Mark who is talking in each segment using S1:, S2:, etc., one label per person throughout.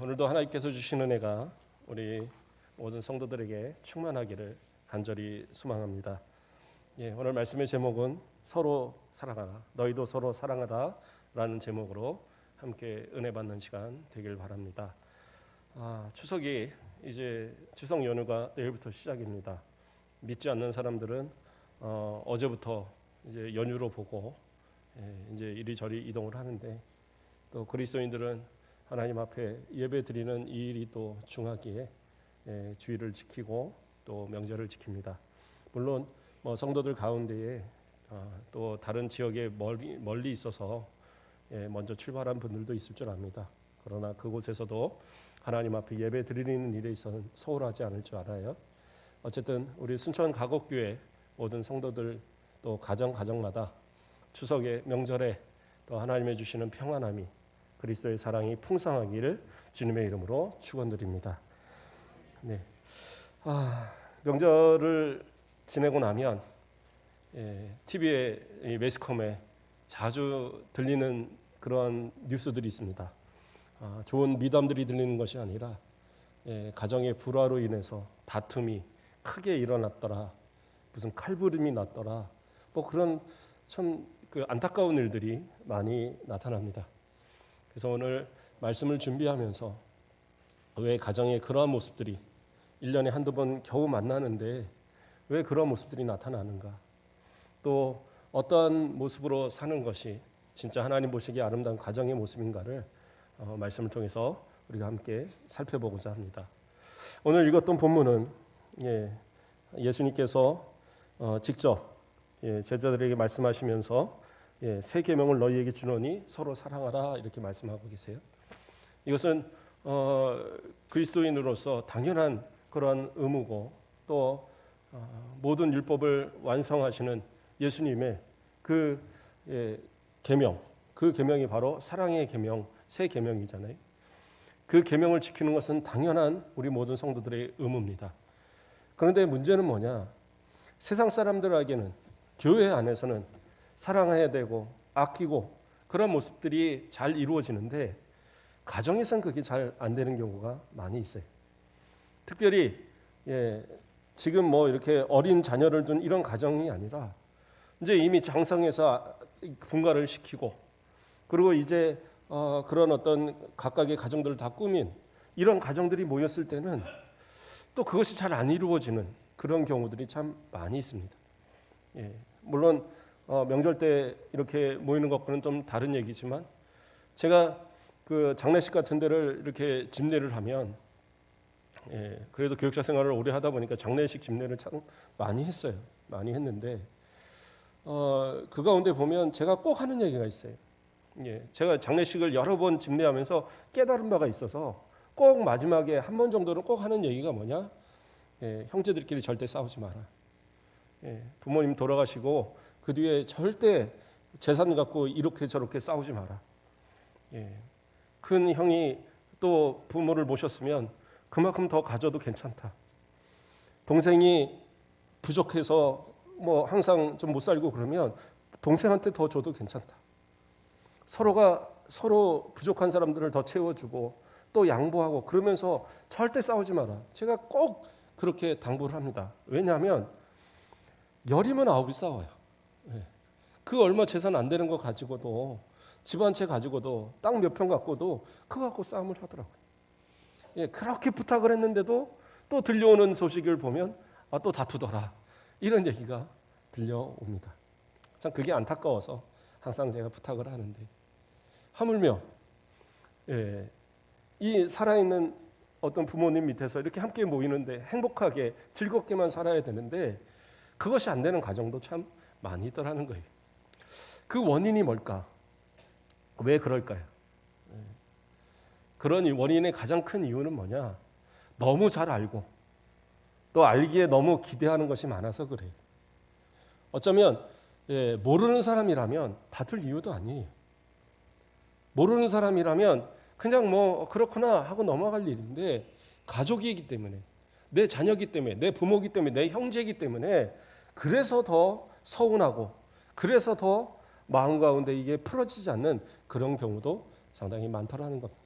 S1: 오늘도 하나님께서 주신 은혜가 우리 모든 성도들에게 충만하기를 간절히 소망합니다. 오늘 말씀의 제목은 서로 사랑하라, 너희도 서로 사랑하라 라는 제목으로 함께 은혜 받는 시간 되길 바랍니다. 추석이 이제 추석 연휴가 내일부터 시작입니다. 믿지 않는 사람들은 어제부터 이제 연휴로 보고 이제 이리저리 이동을 하는데, 또 그리스도인들은 하나님 앞에 예배 드리는 이 일이 또 중하기에 주일을 지키고 또 명절을 지킵니다. 물론 성도들 가운데에 또 다른 지역에 멀리 있어서 먼저 출발한 분들도 있을 줄 압니다. 그러나 그곳에서도 하나님 앞에 예배 드리는 일에 있어서는 소홀하지 않을 줄 알아요. 어쨌든 우리 순천 가곡교회 모든 성도들 또 가정마다 추석의 명절에 또 하나님의 주시는 평안함이, 그리스도의 사랑이 풍성하기를 주님의 이름으로 축원드립니다. 명절을 지내고 나면 TV에 매스컴에 자주 들리는 그런 뉴스들이 있습니다. 좋은 미담들이 들리는 것이 아니라 가정의 불화로 인해서 다툼이 크게 일어났더라, 무슨 칼부림이 났더라, 그런 참 안타까운 일들이 많이 나타납니다. 그래서 오늘 말씀을 준비하면서 왜 가정의 그러한 모습들이 1년에 한두 번 겨우 만나는데 왜 그러한 모습들이 나타나는가, 또 어떠한 모습으로 사는 것이 진짜 하나님 보시기에 아름다운 가정의 모습인가를 말씀을 통해서 우리가 함께 살펴보고자 합니다. 오늘 읽었던 본문은 예수님께서 직접 제자들에게 말씀하시면서 새 계명을 너희에게 주노니 서로 사랑하라 이렇게 말씀하고 계세요. 이것은 그리스도인으로서 당연한 그러한 의무고, 또 모든 율법을 완성하시는 예수님의 그 계명, 그 계명이 바로 사랑의 계명, 새 계명이잖아요. 그 계명을 지키는 것은 당연한 우리 모든 성도들의 의무입니다. 그런데 문제는 뭐냐? 세상 사람들에게는, 교회 안에서는 사랑해야 되고 아끼고 그런 모습들이 잘 이루어지는데 가정에선 그게 잘 안 되는 경우가 많이 있어요. 특별히 지금 이렇게 어린 자녀를 둔 이런 가정이 아니라 이제 이미 장성해서 분가를 시키고, 그리고 이제 그런 어떤 각각의 가정들을 다 꾸민 이런 가정들이 모였을 때는 또 그것이 잘 안 이루어지는 그런 경우들이 참 많이 있습니다. 물론 명절 때 이렇게 모이는 것과는 좀 다른 얘기지만, 제가 그 장례식 같은 데를 이렇게 집례를 하면 그래도 교육자 생활을 오래 하다 보니까 장례식 집례를 참 많이 했어요. 많이 했는데 그 가운데 보면 제가 꼭 하는 얘기가 있어요. 제가 장례식을 여러 번 집례하면서 깨달은 바가 있어서 꼭 마지막에 한 번 정도는 꼭 하는 얘기가 뭐냐? 형제들끼리 절대 싸우지 마라. 부모님 돌아가시고 그 뒤에 절대 재산 갖고 이렇게 저렇게 싸우지 마라. 큰 형이 또 부모를 모셨으면 그만큼 더 가져도 괜찮다. 동생이 부족해서 항상 좀 못 살고 그러면 동생한테 더 줘도 괜찮다. 서로가 서로 부족한 사람들을 더 채워주고 또 양보하고 그러면서 절대 싸우지 마라. 제가 꼭 그렇게 당부를 합니다. 왜냐하면 열이면 아홉이 싸워요. 그 얼마 재산 안 되는 거 가지고도, 집 한 채 가지고도, 땅 몇 평 갖고도 그거 갖고 싸움을 하더라고요. 그렇게 부탁을 했는데도 또 들려오는 소식을 보면 또 다투더라, 이런 얘기가 들려옵니다. 참 그게 안타까워서 항상 제가 부탁을 하는데, 하물며 이 살아있는 어떤 부모님 밑에서 이렇게 함께 모이는데 행복하게 즐겁게만 살아야 되는데 그것이 안 되는 가정도 참 많이 있더라는 거예요. 그 원인이 뭘까? 왜 그럴까요? 그런 원인의 가장 큰 이유는 뭐냐? 너무 잘 알고 또 알기에 너무 기대하는 것이 많아서 그래요. 어쩌면 모르는 사람이라면 다툴 이유도 아니에요. 모르는 사람이라면 그냥 그렇구나 하고 넘어갈 일인데, 가족이기 때문에, 내 자녀이기 때문에, 내 부모이기 때문에, 내 형제이기 때문에 그래서 더 서운하고, 그래서 더 마음 가운데 이게 풀어지지 않는 그런 경우도 상당히 많다라는 겁니다.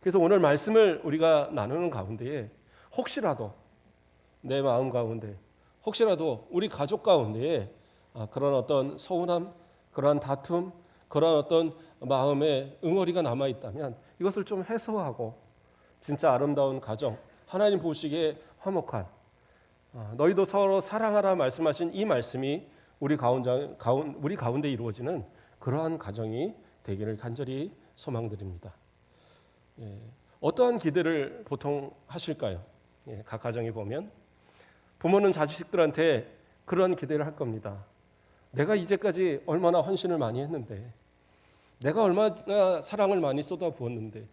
S1: 그래서 오늘 말씀을 우리가 나누는 가운데에 혹시라도 내 마음 가운데, 혹시라도 우리 가족 가운데에 그런 어떤 서운함, 그러한 다툼, 그러한 어떤 마음의 응어리가 남아 있다면 이것을 좀 해소하고 진짜 아름다운 가정, 하나님 보시기에 화목한, 너희도 서로 사랑하라 말씀하신 이 말씀이 우리 가운데 이루어지는 그러한 가정이 되기를 간절히 소망드립니다. 어떠한 기대를 보통 하실까요? 각 가정에 보면 부모는 자식들한테 그런 기대를 할 겁니다. 내가 이제까지 얼마나 헌신을 많이 했는데, 내가 얼마나 사랑을 많이 쏟아부었는데,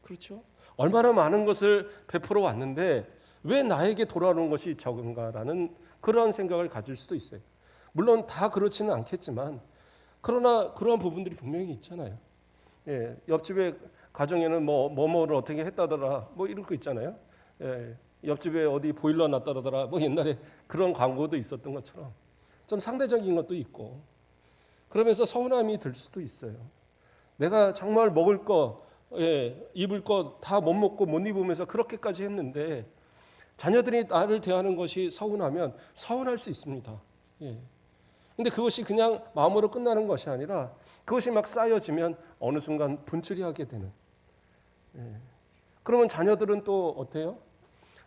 S1: 그렇죠? 얼마나 많은 것을 베풀어 왔는데 왜 나에게 돌아오는 것이 적은가라는 그런 생각을 가질 수도 있어요. 물론 다 그렇지는 않겠지만, 그러나 그런 부분들이 분명히 있잖아요. 옆집에 가정에는 뭐를 어떻게 했다더라, 이런 거 있잖아요. 옆집에 어디 보일러 놨다더라, 옛날에 그런 광고도 있었던 것처럼 좀 상대적인 것도 있고, 그러면서 서운함이 들 수도 있어요. 내가 정말 먹을 거, 입을 거 다 못 먹고 못 입으면서 그렇게까지 했는데 자녀들이 나를 대하는 것이 서운하면 서운할 수 있습니다. 근데 그것이 그냥 마음으로 끝나는 것이 아니라 그것이 막 쌓여지면 어느 순간 분출이 하게 되는. 그러면 자녀들은 또 어때요?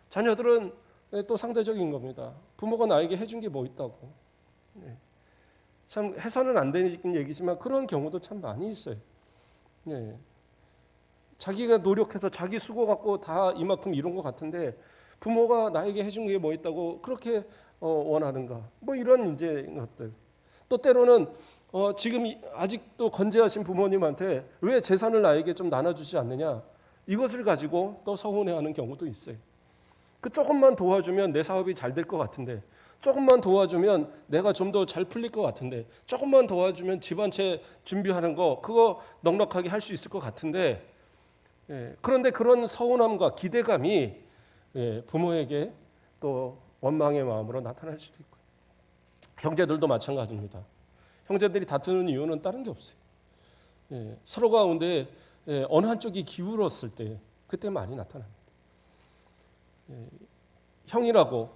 S1: 자녀들은 또 상대적인 겁니다. 부모가 나에게 해준 게 뭐 있다고. 참 해서는 안 되는 얘기지만 그런 경우도 참 많이 있어요. 자기가 노력해서 자기 수고 갖고 다 이만큼 이룬 것 같은데 부모가 나에게 해준 게 뭐 있다고 그렇게 원하는가? 이런 이제 것들. 또 때로는 지금 아직도 건재하신 부모님한테 왜 재산을 나에게 좀 나눠주지 않느냐? 이것을 가지고 또 서운해하는 경우도 있어요. 그 조금만 도와주면 내 사업이 잘 될 것 같은데, 조금만 도와주면 내가 좀 더 잘 풀릴 것 같은데, 조금만 도와주면 집 한 채 준비하는 거 그거 넉넉하게 할 수 있을 것 같은데, 그런데 그런 서운함과 기대감이 부모에게 또 원망의 마음으로 나타날 수도 있고, 형제들도 마찬가지입니다. 형제들이 다투는 이유는 다른 게 없어요. 서로 가운데 어느 한쪽이 기울었을 때 그때 많이 나타납니다. 형이라고,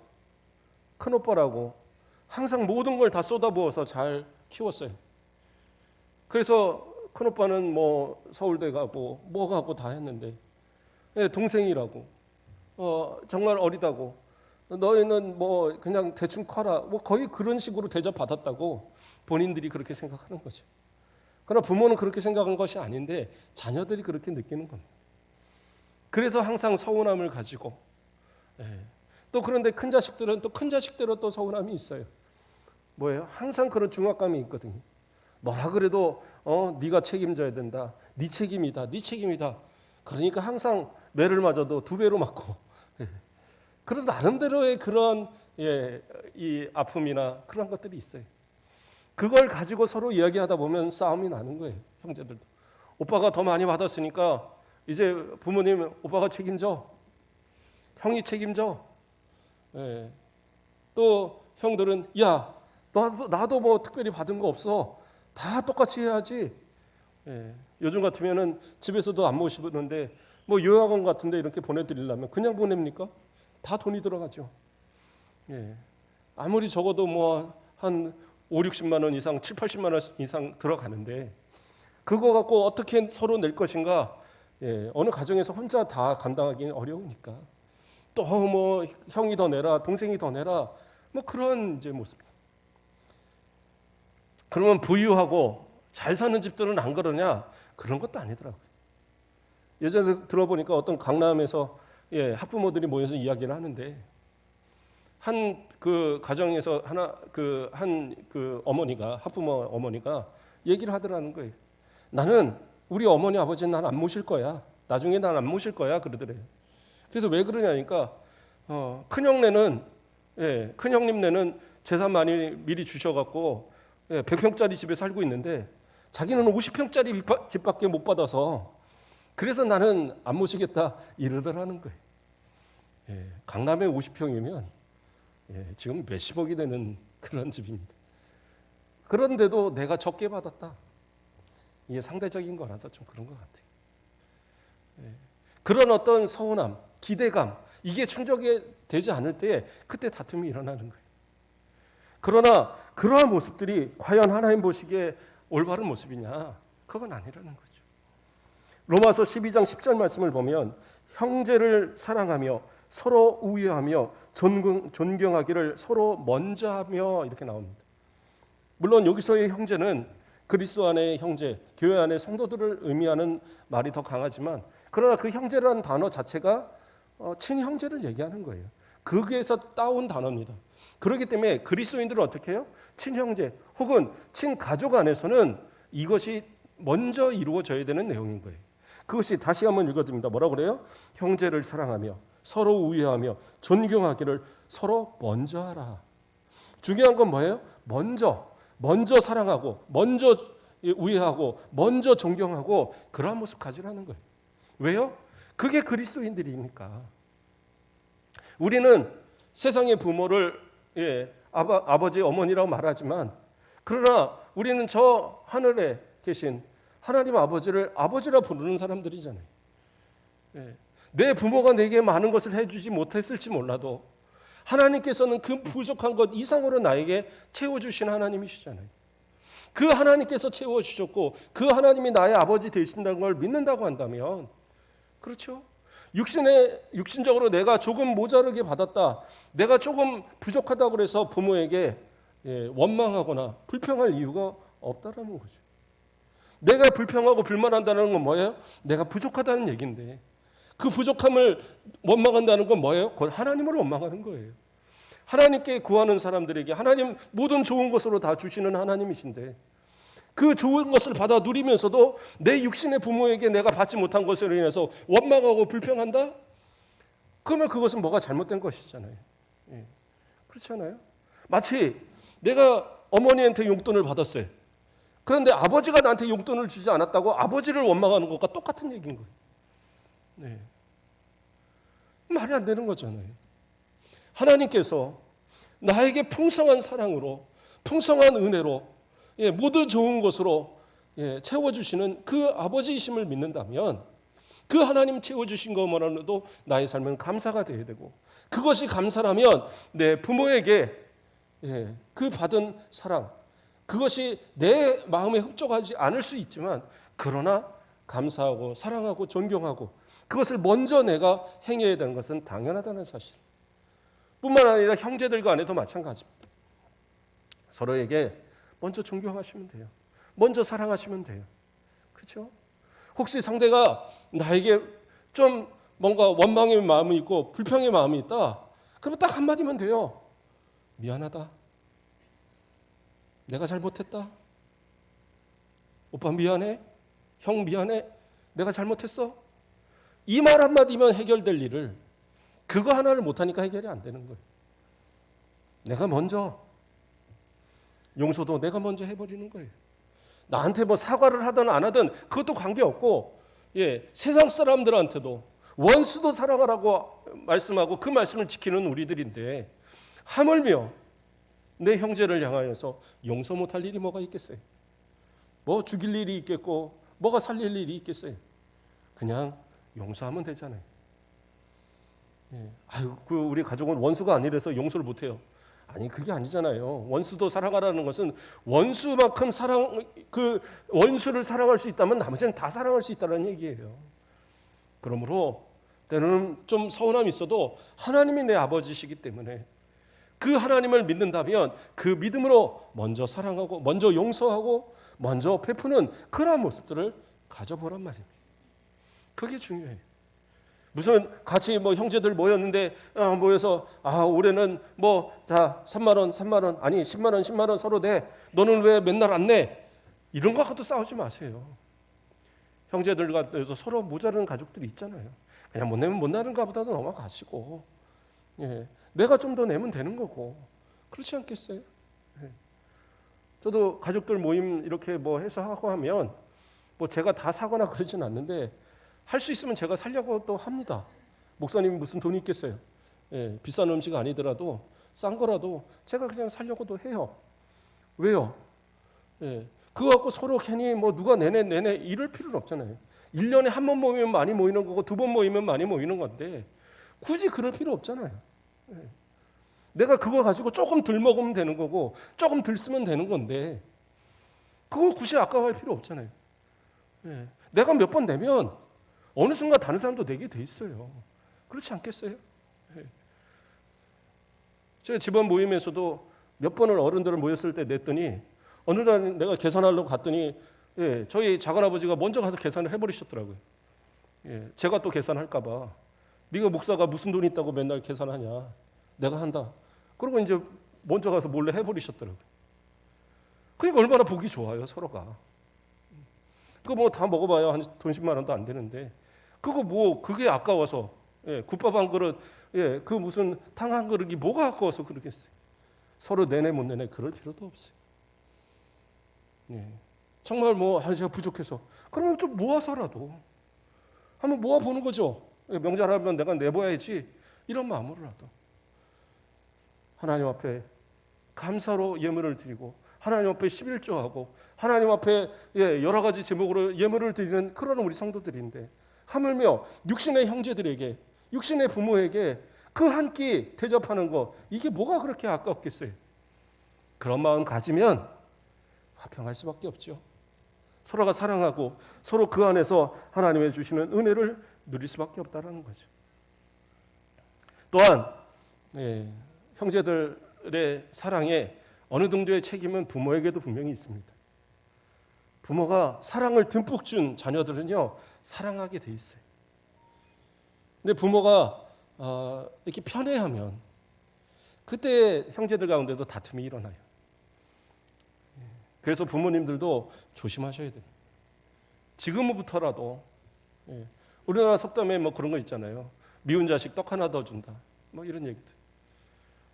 S1: 큰오빠라고 항상 모든 걸 다 쏟아부어서 잘 키웠어요. 그래서 큰오빠는 서울대 가고 가고 다 했는데, 동생이라고 정말 어리다고 너희는 그냥 대충 커라, 거의 그런 식으로 대접받았다고 본인들이 그렇게 생각하는 거죠. 그러나 부모는 그렇게 생각한 것이 아닌데 자녀들이 그렇게 느끼는 겁니다. 그래서 항상 서운함을 가지고, 또 그런데 큰 자식들은 또 큰 자식대로 또 서운함이 있어요. 뭐예요? 항상 그런 중압감이 있거든요. 뭐라 그래도 네가 책임져야 된다. 네 책임이다. 네 책임이다. 그러니까 항상 매를 맞아도 두 배로 맞고, 그런 나름대로의 그런 이 아픔이나 그런 것들이 있어요. 그걸 가지고 서로 이야기하다 보면 싸움이 나는 거예요. 형제들도. 오빠가 더 많이 받았으니까 이제 부모님 오빠가 책임져. 형이 책임져. 또 형들은 야 나도 특별히 받은 거 없어. 다 똑같이 해야지. 요즘 같으면은 집에서도 안 모시는데 요양원 같은데 이렇게 보내드리려면 그냥 보냅니까? 다 돈이 들어가죠. 아무리 적어도 한 5, 60만 원 이상, 7, 80만 원 이상 들어가는데 그거 갖고 어떻게 서로 낼 것인가? 어느 가정에서 혼자 다 감당하기는 어려우니까 또 형이 더 내라, 동생이 더 내라, 그런 이제 모습. 그러면 부유하고 잘 사는 집들은 안 그러냐? 그런 것도 아니더라고요. 예전에 들어보니까 어떤 강남에서 학부모들이 모여서 이야기를 하는데 한 그 가정에서 한 어머니가, 학부모 어머니가 얘기를 하더라는 거예요. 나는 우리 어머니 아버지는 난 안 모실 거야. 나중에 난 안 모실 거야 그러더래요. 그래서 왜 그러냐니까 큰형네는 큰형님네는 재산 많이 미리 주셔갖고 100평짜리 집에 살고 있는데 자기는 50평짜리 집밖에 못 받아서 그래서 나는 안 모시겠다 이러더라는 거예요. 강남에 50평이면 지금 몇십억이 되는 그런 집입니다. 그런데도 내가 적게 받았다. 이게 상대적인 거라서 좀 그런 것 같아요. 그런 어떤 서운함, 기대감, 이게 충족이 되지 않을 때 그때 다툼이 일어나는 거예요. 그러나 그러한 모습들이 과연 하나님 보시기에 올바른 모습이냐? 그건 아니라는 거죠. 로마서 12장 10절 말씀을 보면 형제를 사랑하며 서로 우애하며 존경하기를 서로 먼저 하며 이렇게 나옵니다. 물론 여기서의 형제는 그리스도 안의 형제, 교회 안의 성도들을 의미하는 말이 더 강하지만 그러나 그 형제라는 단어 자체가 친형제를 얘기하는 거예요. 거기에서 따온 단어입니다. 그렇기 때문에 그리스도인들은 어떻게 해요? 친형제 혹은 친가족 안에서는 이것이 먼저 이루어져야 되는 내용인 거예요. 그것이 다시 한번 읽어드립니다. 뭐라고 그래요? 형제를 사랑하며 서로 우애하며 존경하기를 서로 먼저 하라. 중요한 건 뭐예요? 먼저 사랑하고 먼저 우애하고 먼저 존경하고 그러한 모습 가지라는 거예요. 왜요? 그게 그리스도인들이니까. 우리는 세상의 부모를 아버지 어머니라고 말하지만 그러나 우리는 저 하늘에 계신 하나님 아버지를 아버지라 부르는 사람들이잖아요. 내 부모가 내게 많은 것을 해주지 못했을지 몰라도 하나님께서는 그 부족한 것 이상으로 나에게 채워주신 하나님이시잖아요. 그 하나님께서 채워주셨고 그 하나님이 나의 아버지 되신다는 걸 믿는다고 한다면 그렇죠. 육신적으로 내가 조금 모자르게 받았다. 내가 조금 부족하다고 그래서 부모에게 원망하거나 불평할 이유가 없다라는 거죠. 내가 불평하고 불만한다는 건 뭐예요? 내가 부족하다는 얘기인데 그 부족함을 원망한다는 건 뭐예요? 그건 하나님을 원망하는 거예요. 하나님께 구하는 사람들에게 하나님 모든 좋은 것으로 다 주시는 하나님이신데 그 좋은 것을 받아 누리면서도 내 육신의 부모에게 내가 받지 못한 것으로 인해서 원망하고 불평한다? 그러면 그것은 뭐가 잘못된 것이잖아요. 그렇잖아요. 마치 내가 어머니한테 용돈을 받았어요. 그런데 아버지가 나한테 용돈을 주지 않았다고 아버지를 원망하는 것과 똑같은 얘기인 거예요. 말이 안 되는 거잖아요. 하나님께서 나에게 풍성한 사랑으로 풍성한 은혜로 모든 좋은 것으로 채워주시는 그 아버지이심을 믿는다면 그 하나님 채워주신 것만으로도 나의 삶은 감사가 되어야 되고 그것이 감사라면 내 부모에게 그 받은 사랑 그것이 내 마음에 흡족하지 않을 수 있지만 그러나 감사하고 사랑하고 존경하고 그것을 먼저 내가 행해야 되는 것은 당연하다는 사실. 뿐만 아니라 형제들 간에도 마찬가지입니다. 서로에게 먼저 존경하시면 돼요. 먼저 사랑하시면 돼요. 그렇죠? 혹시 상대가 나에게 좀 뭔가 원망의 마음이 있고 불평의 마음이 있다. 그러면 딱 한마디면 돼요. 미안하다. 내가 잘못했다. 오빠 미안해. 형 미안해. 내가 잘못했어. 이 말 한마디면 해결될 일을 그거 하나를 못하니까 해결이 안 되는 거예요. 내가 먼저 용서도 내가 먼저 해버리는 거예요. 나한테 뭐 사과를 하든 안 하든 그것도 관계없고 세상 사람들한테도 원수도 사랑하라고 말씀하고 그 말씀을 지키는 우리들인데 하물며 내 형제를 향하여서 용서 못할 일이 뭐가 있겠어요? 뭐 죽일 일이 있겠고 뭐가 살릴 일이 있겠어요? 그냥 용서하면 되잖아요. 우리 가족은 원수가 아니라서 용서를 못해요. 아니 그게 아니잖아요. 원수도 사랑하라는 것은 원수만큼 그 원수를 사랑할 수 있다면 나머지는 다 사랑할 수 있다는 얘기예요. 그러므로 때로는 좀 서운함이 있어도 하나님이 내 아버지시기 때문에 그 하나님을 믿는다면 그 믿음으로 먼저 사랑하고 먼저 용서하고 먼저 베푸는 그러한 모습들을 가져보란 말입니다. 그게 중요해요. 무슨 같이 뭐 형제들 모였는데 모여서 올해는 뭐 자 3만 원 아니 10만 원 서로 내. 너는 왜 맨날 안 내? 이런 거 갖고 싸우지 마세요. 형제들과 서로 모자르는 가족들이 있잖아요. 그냥 못 내면 못 내는가 보다도 넘어가시고 내가 좀 더 내면 되는 거고 그렇지 않겠어요? 저도 가족들 모임 이렇게 뭐 해서 하고 하면 뭐 제가 다 사거나 그러진 않는데 할 수 있으면 제가 살려고 또 합니다. 목사님이 무슨 돈이 있겠어요? 비싼 음식 아니더라도 싼 거라도 제가 그냥 살려고도 해요. 왜요? 그거 갖고 서로 괜히 뭐 누가 내내 이럴 필요는 없잖아요. 1년에 한 번 모이면 많이 모이는 거고 2번 모이면 많이 모이는 건데 굳이 그럴 필요 없잖아요. 내가 그거 가지고 조금 덜 먹으면 되는 거고 조금 덜 쓰면 되는 건데 그걸 굳이 아까워할 필요 없잖아요. 내가 몇 번 내면 어느 순간 다른 사람도 내게 돼 있어요. 그렇지 않겠어요? 제가 집안 모임에서도 몇 번을 어른들을 모였을 때 냈더니 어느 날 내가 계산하려고 갔더니 저희 작은아버지가 먼저 가서 계산을 해버리셨더라고요. 제가 또 계산할까 봐. 네가 목사가 무슨 돈 있다고 맨날 계산하냐. 내가 한다. 그리고 이제 먼저 가서 몰래 해버리셨더라고요. 그러니까 얼마나 보기 좋아요, 서로가. 그거 뭐 다 먹어봐야 한 돈 10만 원도 안 되는데 그거 뭐 그게 아까워서 국밥 한 그릇 그 무슨 탕 한 그릇이 뭐가 아까워서 그러겠어요. 서로 내내 못 내내 그럴 필요도 없어요. 정말 뭐 제가 부족해서 그러면 좀 모아서라도 한번 모아보는 거죠. 명절하면 내가 내봐야지 이런 마음으로라도 하나님 앞에 감사로 예물을 드리고 하나님 앞에 11조하고 하나님 앞에 여러 가지 제목으로 예물을 드리는 그런 우리 성도들인데 하물며 육신의 형제들에게 육신의 부모에게 그 한 끼 대접하는 거 이게 뭐가 그렇게 아깝겠어요. 그런 마음 가지면 화평할 수밖에 없죠. 서로가 사랑하고 서로 그 안에서 하나님의 주시는 은혜를 누릴 수밖에 없다는 거죠. 또한 형제들의 사랑에 어느 정도의 책임은 부모에게도 분명히 있습니다. 부모가 사랑을 듬뿍 준 자녀들은요 사랑하게 돼 있어요. 근데 부모가 이렇게 편애하면 그때 형제들 가운데도 다툼이 일어나요. 그래서 부모님들도 조심하셔야 돼요. 지금부터라도 우리나라 속담에 뭐 그런 거 있잖아요. 미운 자식 떡 하나 더 준다. 뭐 이런 얘기들.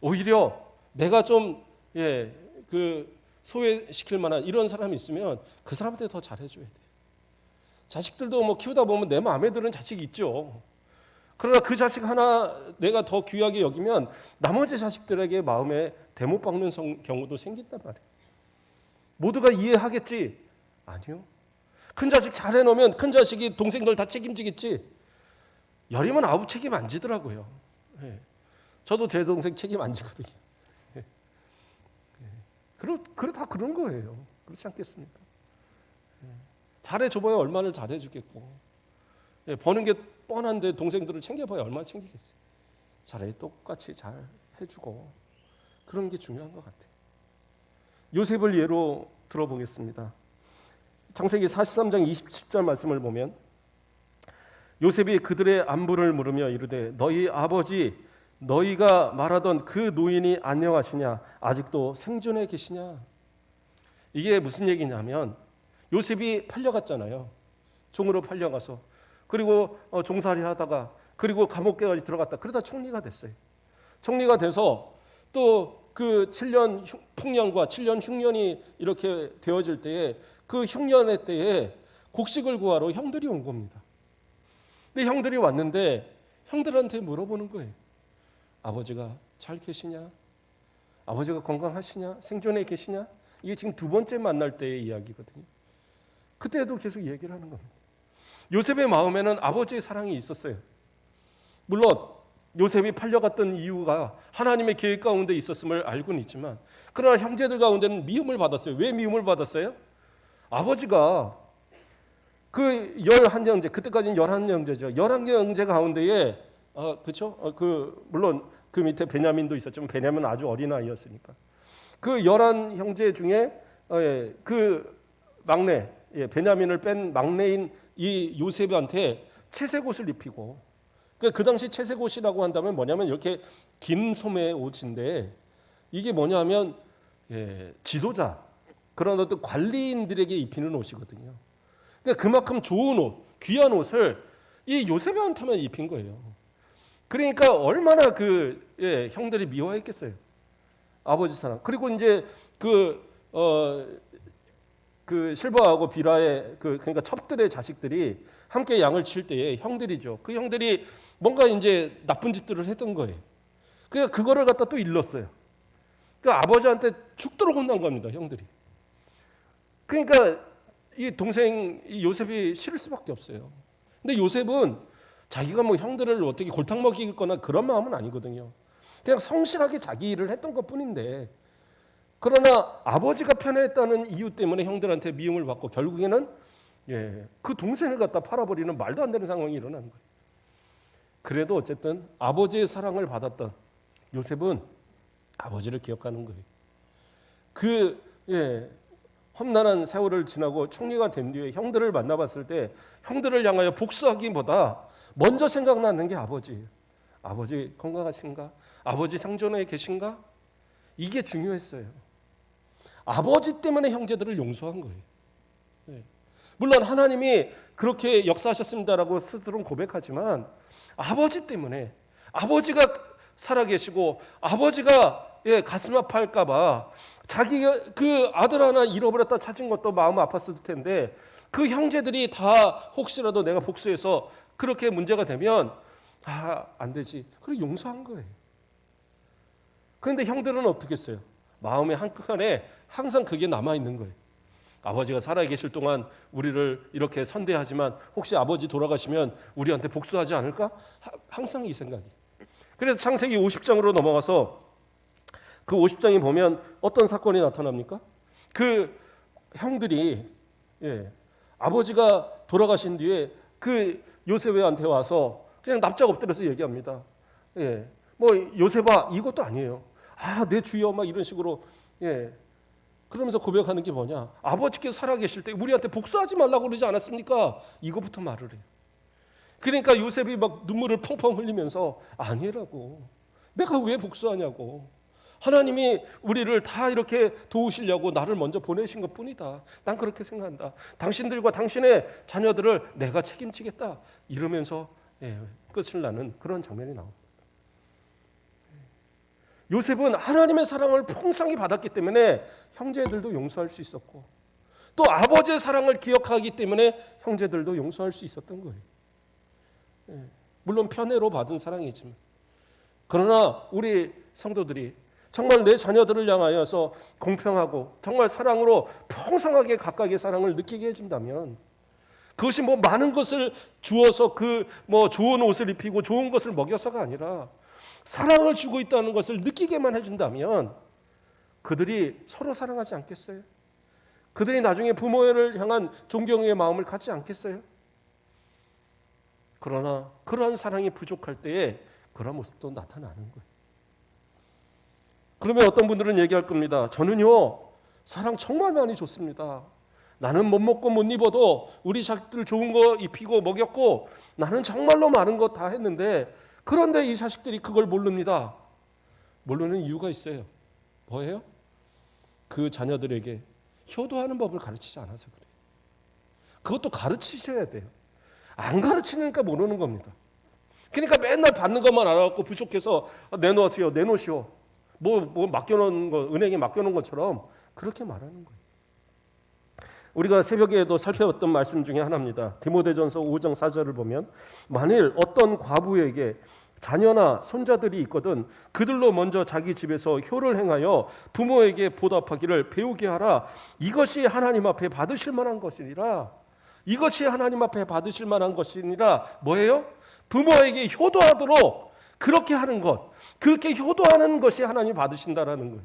S1: 오히려 내가 좀 그 소외시킬 만한 이런 사람이 있으면 그 사람한테 더 잘해줘야 돼요. 자식들도 뭐 키우다 보면 내 마음에 드는 자식이 있죠. 그러나 그 자식 하나 내가 더 귀하게 여기면 나머지 자식들에게 마음에 대못 박는 경우도 생긴단 말이에요. 모두가 이해하겠지? 아니요. 큰 자식 잘 해놓으면 큰 자식이 동생들 다 책임지겠지? 여리면 아우 책임 안 지더라고요. 저도 제 동생 책임 안 지거든요. 다 그런 거예요. 그렇지 않겠습니까? 잘해줘봐야 얼마나 잘해주겠고 버는 게 뻔한데 동생들을 챙겨봐야 얼마나 챙기겠어요. 차라리 똑같이 잘 해주고 그런 게 중요한 것 같아요. 요셉을 예로 들어보겠습니다. 창세기 43장 27절 말씀을 보면 요셉이 그들의 안부를 물으며 이르되 너희 아버지 너희가 말하던 그 노인이 안녕하시냐 아직도 생존해 계시냐. 이게 무슨 얘기냐면 요셉이 팔려갔잖아요. 종으로 팔려가서 그리고 종살이 하다가 그리고 감옥까지 들어갔다. 그러다 총리가 됐어요. 총리가 돼서 또 그 7년 풍년과 7년 흉년이 이렇게 되어질 때에 그 흉년의 때에 곡식을 구하러 형들이 온 겁니다. 근데 형들이 왔는데 형들한테 물어보는 거예요. 아버지가 잘 계시냐? 아버지가 건강하시냐? 생존해 계시냐? 이게 지금 두 번째 만날 때의 이야기거든요. 그때도 계속 얘기를 하는 겁니다. 요셉의 마음에는 아버지의 사랑이 있었어요. 물론 요셉이 팔려갔던 이유가 하나님의 계획 가운데 있었음을 알고는 있지만 그러나 형제들 가운데는 미움을 받았어요. 왜 미움을 받았어요? 아버지가 그 11형제, 그때까지는 11형제죠. 11형제 가운데에 그렇죠? 물론 그 밑에 베냐민도 있었지만 베냐민은 아주 어린 아이였으니까. 그 11형제 중에 그 막내 베냐민을 뺀 막내인 이 요셉한테 채색옷을 입히고 그 당시 채색옷이라고 한다면 뭐냐면 이렇게 긴 소매 옷인데 이게 뭐냐면 지도자 그런 어떤 관리인들에게 입히는 옷이거든요. 그러니까 그만큼 좋은 옷, 귀한 옷을 이 요셉한테만 입힌 거예요. 그러니까 얼마나 형들이 미워했겠어요. 아버지 사랑. 그리고 이제 그 실바하고 비라의 그러니까 첩들의 자식들이 함께 양을 칠 때에 형들이죠. 그 형들이 뭔가 이제 나쁜 짓들을 했던 거예요. 그러니까 그거를 갖다 또 일렀어요. 그러니까 아버지한테 죽도록 혼난 겁니다, 형들이. 그러니까 이 동생 이 요셉이 싫을 수밖에 없어요. 근데 요셉은 자기가 뭐 형들을 어떻게 골탕 먹이거나 그런 마음은 아니거든요. 그냥 성실하게 자기 일을 했던 것뿐인데, 그러나 아버지가 편애했다는 이유 때문에 형들한테 미움을 받고 결국에는 그 동생을 갖다 팔아버리는 말도 안 되는 상황이 일어나는 거예요. 그래도 어쨌든 아버지의 사랑을 받았던 요셉은 아버지를 기억하는 거예요. 그 험난한 세월을 지나고 총리가 된 뒤에 형들을 만나봤을 때 형들을 향하여 복수하기보다 먼저 생각나는 게 아버지예요. 아버지 건강하신가? 아버지 생존해 계신가? 이게 중요했어요. 아버지 때문에 형제들을 용서한 거예요. 물론 하나님이 그렇게 역사하셨습니다라고 스스로는 고백하지만 아버지 때문에, 아버지가 살아계시고 아버지가 가슴 아파할까 봐 자기가 그 아들 하나 잃어버렸다 찾은 것도 마음 아팠을 텐데 그 형제들이 다 혹시라도 내가 복수해서 그렇게 문제가 되면 안 되지. 그래서 용서한 거예요. 그런데 형들은 어떻게 했어요? 마음의 한켠에 항상 그게 남아있는 거예요. 아버지가 살아계실 동안 우리를 이렇게 선대하지만 혹시 아버지 돌아가시면 우리한테 복수하지 않을까? 항상 이 생각이. 그래서 창세기 50장으로 넘어가서 그 50장에 보면 어떤 사건이 나타납니까? 그 형들이 아버지가 돌아가신 뒤에 그 요셉한테 와서 그냥 납작 엎드려서 얘기합니다. 뭐 요셉아 이것도 아니에요. 내 주여 막 이런 식으로 그러면서 고백하는 게 뭐냐? 아버지께서 살아계실 때 우리한테 복수하지 말라고 그러지 않았습니까? 이거부터 말을 해요. 그러니까 요셉이 막 눈물을 펑펑 흘리면서 아니라고. 내가 왜 복수하냐고. 하나님이 우리를 다 이렇게 도우시려고 나를 먼저 보내신 것뿐이다. 난 그렇게 생각한다. 당신들과 당신의 자녀들을 내가 책임지겠다. 이러면서 끝을 나는 그런 장면이 나옵니다. 요셉은 하나님의 사랑을 풍성히 받았기 때문에 형제들도 용서할 수 있었고 또 아버지의 사랑을 기억하기 때문에 형제들도 용서할 수 있었던 거예요. 물론 편애로 받은 사랑이지만 그러나 우리 성도들이 정말 내 자녀들을 향하여서 공평하고 정말 사랑으로 풍성하게 각각의 사랑을 느끼게 해준다면 그것이 뭐 많은 것을 주어서 뭐 좋은 옷을 입히고 좋은 것을 먹여서가 아니라 사랑을 주고 있다는 것을 느끼게만 해준다면 그들이 서로 사랑하지 않겠어요? 그들이 나중에 부모를 향한 존경의 마음을 갖지 않겠어요? 그러나 그러한 사랑이 부족할 때에 그런 모습도 나타나는 거예요. 그러면 어떤 분들은 얘기할 겁니다. 저는요 사랑 정말 많이 줬습니다. 나는 못 먹고 못 입어도 우리 자식들 좋은 거 입히고 먹였고 나는 정말로 많은 거 다 했는데 그런데 이 자식들이 그걸 모릅니다. 모르는 이유가 있어요. 뭐예요? 그 자녀들에게 효도하는 법을 가르치지 않아서 그래요. 그것도 가르치셔야 돼요. 안 가르치니까 모르는 겁니다. 그러니까 맨날 받는 것만 알아갖고 부족해서 내놓으시오. 뭐 맡겨놓은 거, 은행에 맡겨놓은 것처럼 그렇게 말하는 거예요. 우리가 새벽에도 살펴봤던 말씀 중에 하나입니다. 디모데전서 5장 4절을 보면 만일 어떤 과부에게 자녀나 손자들이 있거든 그들로 먼저 자기 집에서 효를 행하여 부모에게 보답하기를 배우게 하라. 이것이 하나님 앞에 받으실 만한 것이니라. 이것이 하나님 앞에 받으실 만한 것이니라. 뭐예요? 부모에게 효도하도록 그렇게 하는 것. 그렇게 효도하는 것이 하나님이 받으신다라는 거예요.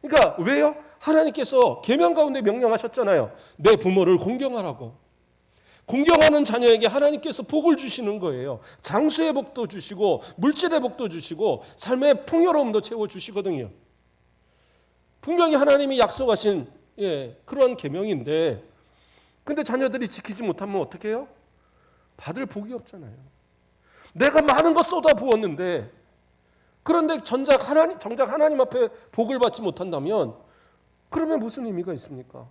S1: 그러니까 왜요? 하나님께서 계명 가운데 명령하셨잖아요. 내 부모를 공경하라고. 공경하는 자녀에게 하나님께서 복을 주시는 거예요. 장수의 복도 주시고 물질의 복도 주시고 삶의 풍요로움도 채워주시거든요. 분명히 하나님이 약속하신 그런 계명인데 근데 자녀들이 지키지 못하면 어떻게 해요? 받을 복이 없잖아요. 내가 많은 거 쏟아 부었는데 그런데 정작 하나님 앞에 복을 받지 못한다면 그러면 무슨 의미가 있습니까?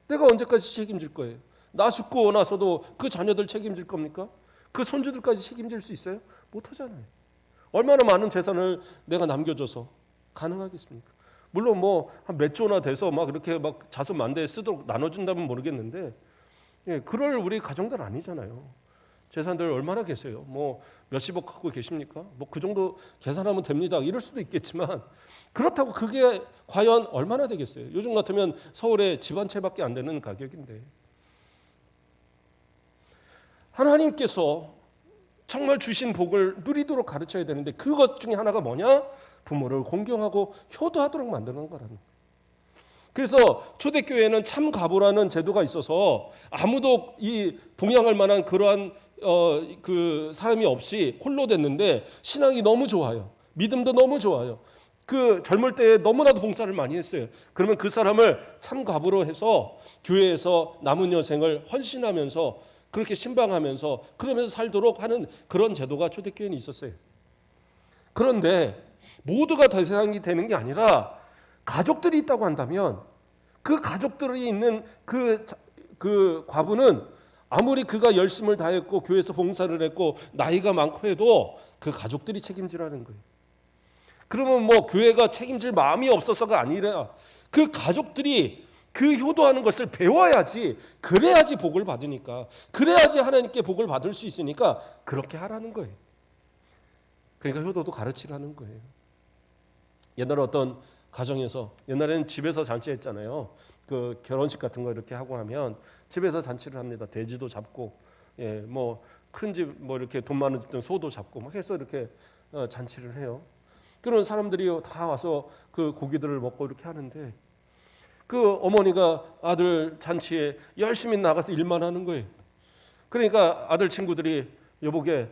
S1: 내가 언제까지 책임질 거예요? 나 죽고 나서도 그 자녀들 책임질 겁니까? 그 손주들까지 책임질 수 있어요? 못하잖아요. 얼마나 많은 재산을 내가 남겨줘서 가능하겠습니까? 물론 뭐 한 몇 조나 돼서 막 그렇게 막 자손 만대에 쓰도록 나눠준다면 모르겠는데 그럴 우리 가정들 아니잖아요. 재산들 얼마나 계세요? 뭐 몇십억 갖고 계십니까? 뭐 그 정도 계산하면 됩니다. 이럴 수도 있겠지만 그렇다고 그게 과연 얼마나 되겠어요? 요즘 같으면 서울에 집 한 채밖에 안 되는 가격인데 하나님께서 정말 주신 복을 누리도록 가르쳐야 되는데 그것 중에 하나가 뭐냐? 부모를 공경하고 효도하도록 만드는 거라는 거예요. 그래서 초대교회에는 참가부라는 제도가 있어서 아무도 이 봉양할 만한 그러한 그 사람이 없이 홀로 됐는데 신앙이 너무 좋아요. 믿음도 너무 좋아요. 그 젊을 때에 너무나도 봉사를 많이 했어요. 그러면 그 사람을 참가부로 해서 교회에서 남은 여생을 헌신하면서 그렇게 신방하면서 그러면서 살도록 하는 그런 제도가 초대교회는 있었어요. 그런데 모두가 대상이 되는 게 아니라 가족들이 있다고 한다면 그 가족들이 있는 그 과부는 아무리 그가 열심을 다했고 교회에서 봉사를 했고 나이가 많고 해도 그 가족들이 책임지라는 거예요. 그러면 뭐 교회가 책임질 마음이 없어서가 아니라 그 가족들이 그 효도하는 것을 배워야지, 그래야지 복을 받으니까, 그래야지 하나님께 복을 받을 수 있으니까 그렇게 하라는 거예요. 그러니까 효도도 가르치라는 거예요. 옛날에 어떤 가정에서, 옛날에는 집에서 잔치했잖아요. 그 결혼식 같은 거 이렇게 하고 하면 집에서 잔치를 합니다. 돼지도 잡고, 예, 뭐 큰 집 뭐 이렇게 돈 많은 집들 소도 잡고 막 해서 이렇게 잔치를 해요. 그런 사람들이 다 와서 그 고기들을 먹고 이렇게 하는데 그 어머니가 아들 잔치에 열심히 나가서 일만 하는 거예요. 그러니까 아들 친구들이 여보게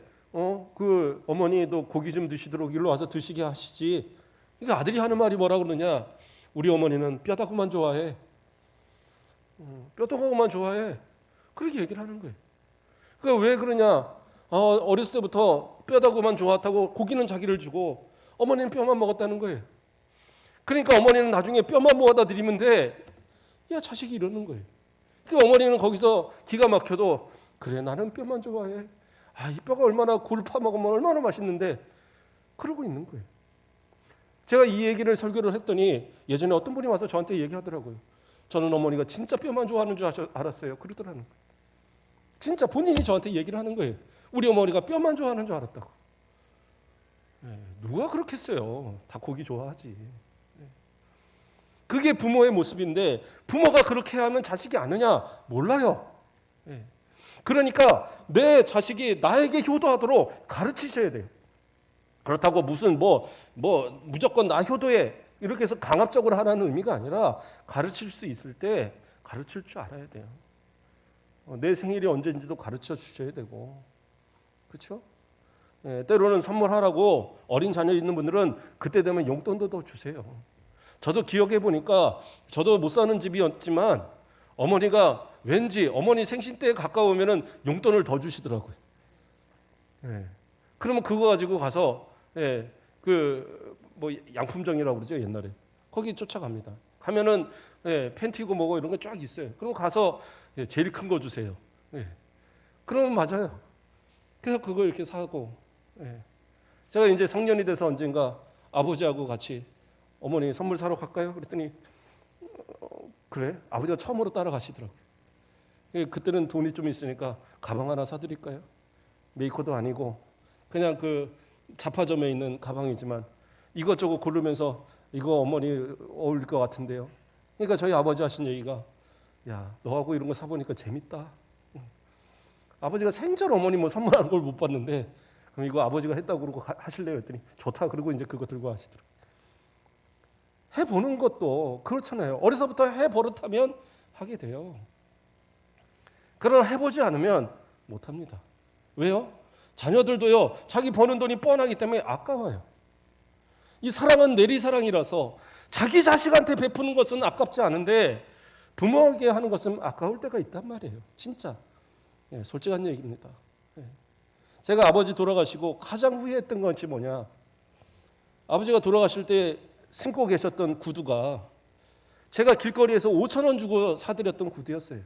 S1: 그 어머니도 고기 좀 드시도록 일로 와서 드시게 하시지. 그러니까 아들이 하는 말이 뭐라 그러느냐? 우리 어머니는 뼈다구만 좋아해. 뼈다구만 좋아해. 그렇게 얘기를 하는 거예요. 그러니까 왜 그러냐? 어렸을 때부터 뼈다구만 좋았다고 고기는 자기를 주고 어머니는 뼈만 먹었다는 거예요. 그러니까 어머니는 나중에 뼈만 모아다 드리면 돼. 야, 자식이 이러는 거예요. 그 어머니는 거기서 기가 막혀도 그래, 나는 뼈만 좋아해. 이 뼈가 얼마나 굴 파먹으면 얼마나 맛있는데 그러고 있는 거예요. 제가 이 얘기를 설교를 했더니 예전에 어떤 분이 와서 저한테 얘기하더라고요. 저는 어머니가 진짜 뼈만 좋아하는 줄 알았어요. 그러더라는 거예요. 진짜 본인이 저한테 얘기를 하는 거예요. 우리 어머니가 뼈만 좋아하는 줄 알았다고. 누가 그렇겠어요. 다 고기 좋아하지. 그게 부모의 모습인데 부모가 그렇게 하면 자식이 아느냐? 몰라요. 그러니까 내 자식이 나에게 효도하도록 가르치셔야 돼요. 그렇다고 무슨 뭐 무조건 나 효도해 이렇게 해서 강압적으로 하라는 의미가 아니라 가르칠 수 있을 때 가르칠 줄 알아야 돼요. 내 생일이 언제인지도 가르쳐 주셔야 되고, 그렇죠? 때로는 선물하라고 어린 자녀 있는 분들은 그때 되면 용돈도 더 주세요. 저도 기억해 보니까 저도 못 사는 집이었지만 어머니가 왠지 어머니 생신 때에 가까우면은 용돈을 더 주시더라고요. 그러면 그거 가지고 가서 그 뭐 양품점이라고 그러죠 옛날에. 거기 쫓아갑니다. 가면은 팬티고 뭐고 이런 거 쫙 있어요. 그럼 가서 제일 큰 거 주세요. 그러면 맞아요. 그래서 그거 이렇게 사고. 제가 이제 성년이 돼서 언젠가 아버지하고 같이 어머니 선물 사러 갈까요? 그랬더니 그래? 아버지가 처음으로 따라가시더라고요. 그때는 돈이 좀 있으니까 가방 하나 사드릴까요? 메이커도 아니고 그냥 그 잡화점에 있는 가방이지만 이것저것 고르면서 이거 어머니 어울릴 것 같은데요. 그러니까 저희 아버지 하신 얘기가 야, 너하고 이런 거 사보니까 재밌다. 아버지가 생전 어머니 뭐 선물하는 걸 못 봤는데 그럼 이거 아버지가 했다고 그러고 하실래요? 했더니 좋다. 그러고 이제 그거 들고 하시더라고요. 해보는 것도 그렇잖아요. 어려서부터 해버릇하면 하게 돼요. 그러나 해보지 않으면 못합니다. 왜요? 자녀들도요. 자기 버는 돈이 뻔하기 때문에 아까워요. 이 사랑은 내리사랑이라서 자기 자식한테 베푸는 것은 아깝지 않은데 부모에게 하는 것은 아까울 때가 있단 말이에요. 진짜 솔직한 얘기입니다. 제가 아버지 돌아가시고 가장 후회했던 것이 뭐냐. 아버지가 돌아가실 때 신고 계셨던 구두가 제가 길거리에서 5,000원 주고 사드렸던 구두였어요.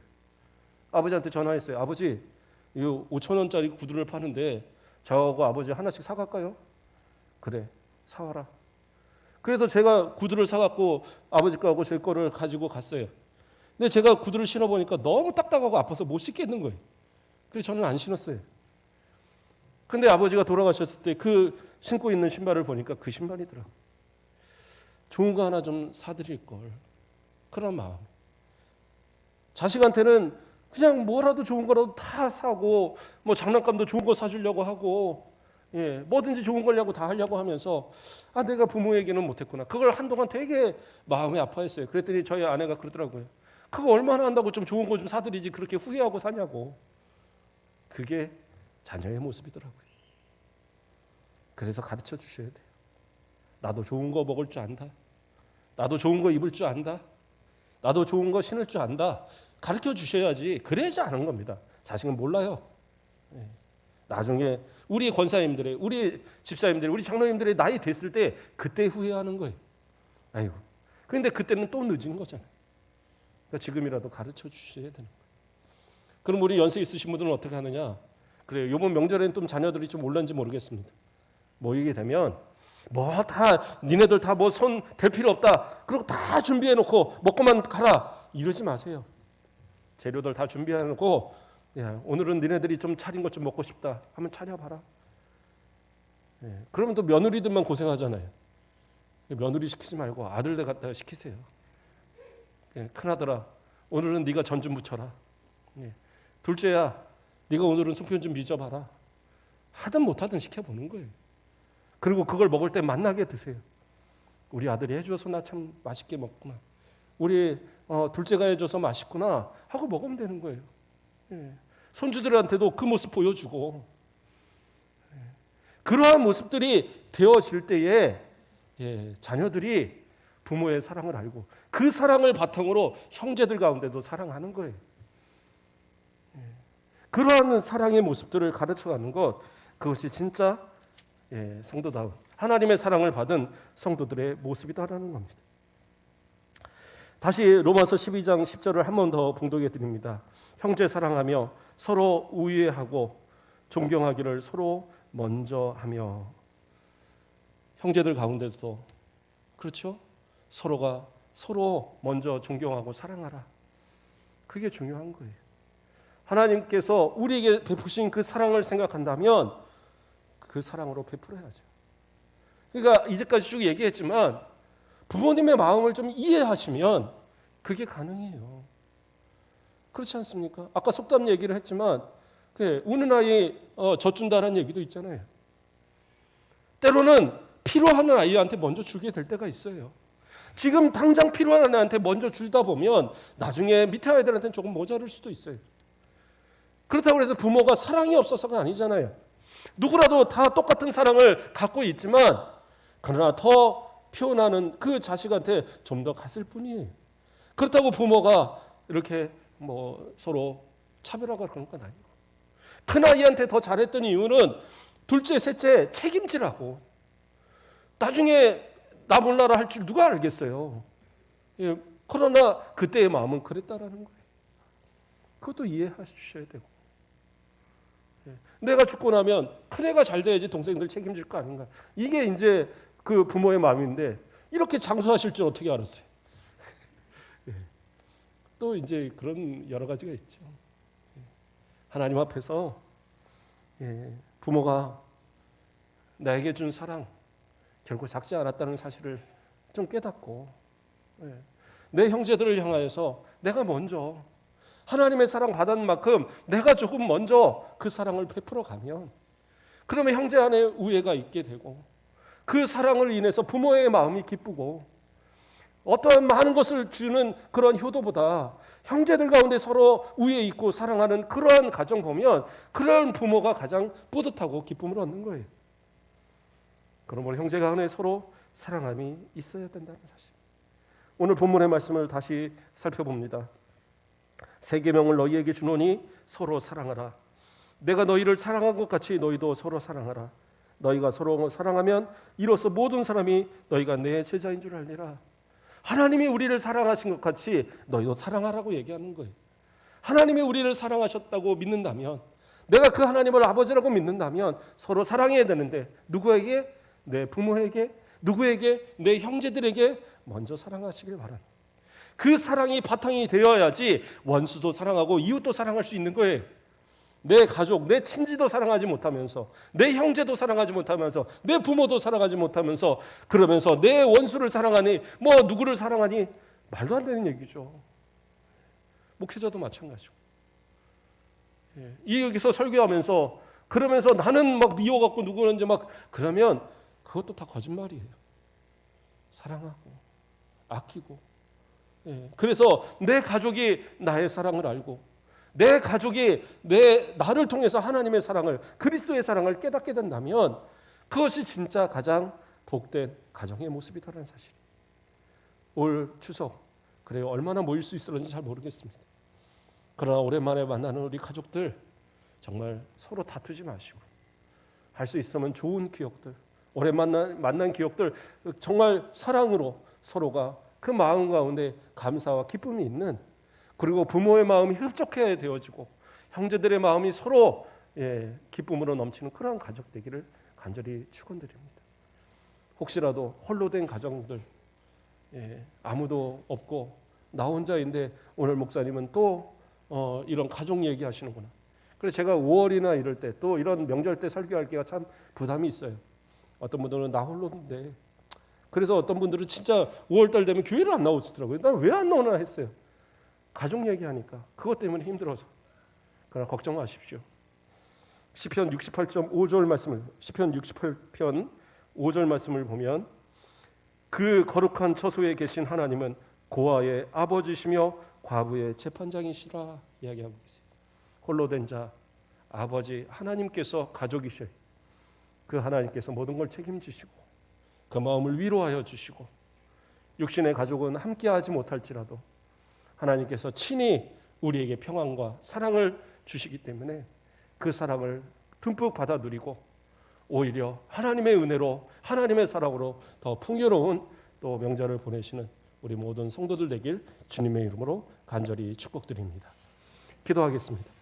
S1: 아버지한테 전화했어요. 아버지, 이 5,000원짜리 구두를 파는데 저하고 아버지 하나씩 사갈까요? 그래, 사와라. 그래서 제가 구두를 사갖고 아버지 거하고 제 거를 가지고 갔어요. 근데 제가 구두를 신어보니까 너무 딱딱하고 아파서 못 신겠는 거예요. 그래서 저는 안 신었어요. 근데 아버지가 돌아가셨을 때 그 신고 있는 신발을 보니까 그 신발이더라고. 좋은 거 하나 좀 사드릴 걸. 그런 마음. 자식한테는 그냥 뭐라도 좋은 거라도 다 사고, 뭐 장난감도 좋은 거 사주려고 하고, 예, 뭐든지 좋은 거려고 다 하려고 하면서, 아, 내가 부모에게는 못했구나. 그걸 한동안 되게 마음이 아파했어요. 그랬더니 저희 아내가 그러더라고요. 그거 얼마나 한다고 좀 좋은 거 좀 사드리지 그렇게 후회하고 사냐고. 그게 자녀의 모습이더라고요. 그래서 가르쳐 주셔야 돼요. 나도 좋은 거 먹을 줄 안다. 나도 좋은 거 입을 줄 안다. 나도 좋은 거 신을 줄 안다. 가르쳐 주셔야지. 그래야지 아는 겁니다. 자식은 몰라요. 나중에 우리 권사님들의, 우리 집사님들의, 우리 장로님들의 나이 됐을 때 그때 후회하는 거예요. 아이고. 그런데 그때는 또 늦은 거잖아요. 그러니까 지금이라도 가르쳐 주셔야 되는 거예요. 그럼 우리 연세 있으신 분들은 어떻게 하느냐? 그래요. 이번 명절에는 좀 자녀들이 좀 올란지 모르겠습니다. 모이게 되면 뭐 다 니네들 다 뭐 손 댈 필요 없다. 그리고 다 준비해 놓고 먹고만 가라. 이러지 마세요. 재료들 다 준비해 놓고 야, 오늘은 니네들이 좀 차린 것 좀 먹고 싶다 하면 차려봐라. 예, 그러면 또 며느리들만 고생하잖아요. 며느리 시키지 말고 아들들 갖다가 시키세요. 예, 큰아들아 오늘은 네가 전 좀 부쳐라. 예, 둘째야 네가 오늘은 송편 좀 빚어봐라. 하든 못하든 시켜보는 거예요. 그리고 그걸 먹을 때 맛나게 드세요. 우리 아들이 해줘서 나 참 맛있게 먹구나. 우리 둘째가 해줘서 맛있구나 하고 먹으면 되는 거예요. 예. 손주들한테도 그 모습 보여주고 예. 그러한 모습들이 되어질 때에 예, 자녀들이 부모의 사랑을 알고 그 사랑을 바탕으로 형제들 가운데도 사랑하는 거예요. 예. 그러한 사랑의 모습들을 가르쳐가는 것 그것이 진짜 예, 성도다운 하나님의 사랑을 받은 성도들의 모습이다라는 겁니다. 다시 로마서 12장 10절을 한 번 더 봉독해 드립니다. 형제 사랑하며 서로 우애하고 존경하기를 서로 먼저 하며 형제들 가운데서도 그렇죠? 서로가 서로 먼저 존경하고 사랑하라. 그게 중요한 거예요. 하나님께서 우리에게 베푸신 그 사랑을 생각한다면 그 사랑으로 베풀어야죠. 그러니까 이제까지 쭉 얘기했지만 부모님의 마음을 좀 이해하시면 그게 가능해요. 그렇지 않습니까? 아까 속담 얘기를 했지만 우는 아이 젖준다라는 얘기도 있잖아요. 때로는 필요한 아이한테 먼저 주게 될 때가 있어요. 지금 당장 필요한 아이한테 먼저 주다 보면 나중에 밑에 아이들한테는 조금 모자랄 수도 있어요. 그렇다고 해서 부모가 사랑이 없어서가 아니잖아요. 누구라도 다 똑같은 사랑을 갖고 있지만 그러나 더 표현하는 그 자식한테 좀 더 갔을 뿐이에요. 그렇다고 부모가 이렇게 뭐 서로 차별하고 그런 건 아니고 큰아이한테 더 잘했던 이유는 둘째, 셋째 책임지라고. 나중에 나 몰라라 할 줄 누가 알겠어요. 예, 그러나 그때의 마음은 그랬다라는 거예요. 그것도 이해해 주셔야 되고. 예, 내가 죽고 나면 큰애가 잘 돼야지 동생들 책임질 거 아닌가. 이게 이제 그 부모의 마음인데 이렇게 장수하실 줄 어떻게 알았어요? 예, 또 이제 그런 여러 가지가 있죠. 예, 하나님 앞에서 예, 부모가 나에게 준 사랑 결코 작지 않았다는 사실을 좀 깨닫고 예, 내 형제들을 향하여서 내가 먼저 하나님의 사랑 받은 만큼 내가 조금 먼저 그 사랑을 베풀어 가면 그러면 형제 안에 우애가 있게 되고 그 사랑을 인해서 부모의 마음이 기쁘고 어떠한 많은 것을 주는 그런 효도보다 형제들 가운데 서로 우애 있고 사랑하는 그러한 가정 보면 그런 부모가 가장 뿌듯하고 기쁨을 얻는 거예요. 그러므로 형제 간에 서로 사랑함이 있어야 된다는 사실. 오늘 본문의 말씀을 다시 살펴봅니다. 새 계명을 너희에게 주노니 서로 사랑하라. 내가 너희를 사랑한 것 같이 너희도 서로 사랑하라. 너희가 서로 사랑하면 이로써 모든 사람이 너희가 내 제자인 줄 알리라. 하나님이 우리를 사랑하신 것 같이 너희도 사랑하라고 얘기하는 거예요. 하나님이 우리를 사랑하셨다고 믿는다면 내가 그 하나님을 아버지라고 믿는다면 서로 사랑해야 되는데 누구에게? 내 부모에게, 누구에게? 내 형제들에게 먼저 사랑하시길 바랍니다. 그 사랑이 바탕이 되어야지 원수도 사랑하고 이웃도 사랑할 수 있는 거예요. 내 가족, 내 친지도 사랑하지 못하면서, 내 형제도 사랑하지 못하면서, 내 부모도 사랑하지 못하면서, 그러면서 내 원수를 사랑하니 뭐 누구를 사랑하니 말도 안 되는 얘기죠. 목회자도 마찬가지고. 이 여기서 설교하면서 그러면서 나는 막 미워갖고 누구는 이제 막 그러면 그것도 다 거짓말이에요. 사랑하고 아끼고. 그래서 내 가족이 나의 사랑을 알고 내 가족이 나를 통해서 하나님의 사랑을, 그리스도의 사랑을 깨닫게 된다면 그것이 진짜 가장 복된 가정의 모습이다라는 사실이. 올 추석 그래요. 얼마나 모일 수 있을는지 잘 모르겠습니다. 그러나 오랜만에 만나는 우리 가족들 정말 서로 다투지 마시고 할 수 있으면 좋은 기억들, 오랜만에 만난 기억들 정말 사랑으로 서로가 그 마음 가운데 감사와 기쁨이 있는, 그리고 부모의 마음이 흡족해야 되어지고 형제들의 마음이 서로 기쁨으로 넘치는 그러한 가족 되기를 간절히 축원드립니다. 혹시라도 홀로 된 가정들, 아무도 없고 나 혼자인데 오늘 목사님은 또 이런 가족 얘기하시는구나. 그래서 제가 5월이나 이럴 때 또 이런 명절 때 설교하기가 참 부담이 있어요. 어떤 분들은 나 홀로인데, 그래서 어떤 분들은 진짜 5월달 되면 교회를 안 나오시더라고요. 난 왜 안 나오나 했어요. 가족 얘기하니까 그것 때문에 힘들어서. 그러나 걱정 마십시오. 시편 68.5절 말씀을, 시편 68편 5절 말씀을 보면 그 거룩한 처소에 계신 하나님은 고아의 아버지시며 과부의 재판장이시라 이야기하고 계세요. 홀로 된 자, 아버지 하나님께서 가족이셔요. 그 하나님께서 모든 걸 책임지시고 그 마음을 위로하여 주시고, 육신의 가족은 함께하지 못할지라도 하나님께서 친히 우리에게 평안과 사랑을 주시기 때문에 그 사랑을 듬뿍 받아 누리고 오히려 하나님의 은혜로, 하나님의 사랑으로 더 풍요로운 또 명절을 보내시는 우리 모든 성도들 되길 주님의 이름으로 간절히 축복드립니다. 기도하겠습니다.